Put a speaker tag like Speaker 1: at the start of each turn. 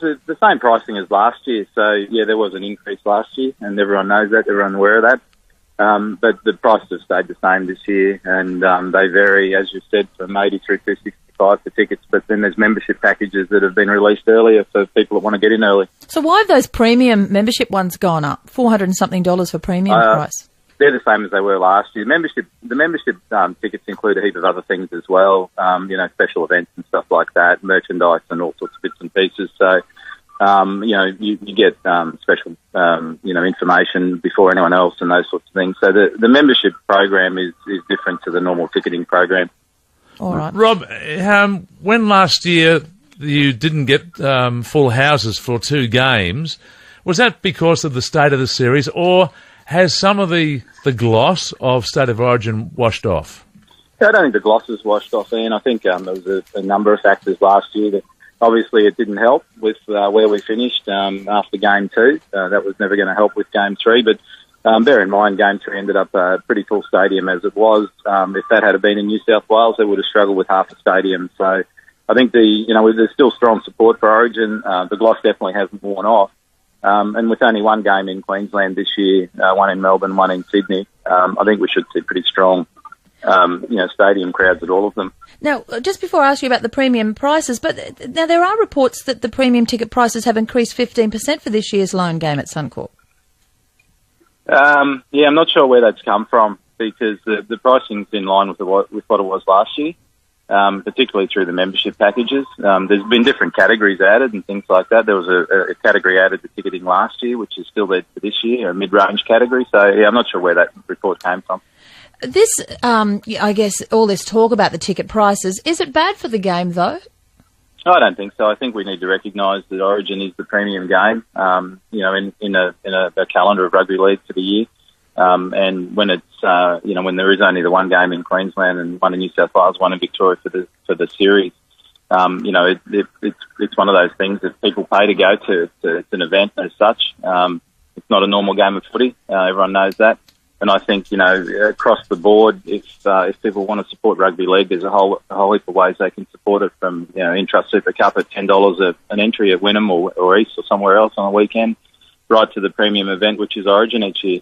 Speaker 1: The same pricing as last year. So, yeah, there was an increase last year, and everyone knows that, everyone's aware of that. But the prices have stayed the same this year, and they vary, as you said, from 80 through to 65 for tickets. But then there's membership packages that have been released earlier for people that want to get in early.
Speaker 2: So why have those premium membership ones gone up? $400 and something for premium price?
Speaker 1: They're the same as they were last year. The membership tickets include a heap of other things as well, special events and stuff like that, merchandise and all sorts of bits and pieces. So, you get special, information before anyone else and those sorts of things. So the membership program is different to the normal ticketing program.
Speaker 2: All right.
Speaker 3: Rob, when last year you didn't get full houses for 2 games, was that because of the state of the series, or has some of the gloss of State of Origin washed off?
Speaker 1: I don't think the gloss has washed off, Ian. I think there was a number of factors last year that obviously it didn't help with where we finished after Game 2. That was never going to help with Game 3, but bear in mind Game 3 ended up a pretty full stadium as it was. If that had been in New South Wales, they would have struggled with half a stadium. So I think there's still strong support for Origin. The gloss definitely hasn't worn off. And with only one game in Queensland this year, one in Melbourne, one in Sydney, I think we should see pretty strong, stadium crowds at all of them.
Speaker 2: Now, just before I ask you about the premium prices, but now there are reports that the premium ticket prices have increased 15% for this year's lone game at Suncorp.
Speaker 1: I'm not sure where that's come from, because the pricing's in line with what it was last year. Particularly through the membership packages. There's been different categories added and things like that. There was a category added to ticketing last year, which is still there for this year, a mid-range category. So, I'm not sure where that report came from.
Speaker 2: This, I guess, all this talk about the ticket prices, is it bad for the game, though?
Speaker 1: I don't think so. I think we need to recognise that Origin is the premium game, in a calendar of rugby league for the year. And when it's, when there is only the one game in Queensland and one in New South Wales, one in Victoria for the series, it's one of those things that people pay to go to. It's an event as such. It's not a normal game of footy. Everyone knows that. And I think, across the board, if people want to support rugby league, there's a whole heap of ways they can support it, from, Intrust Super Cup at $10 an entry at Wynnum or East or somewhere else on a weekend, right to the premium event, which is Origin each year.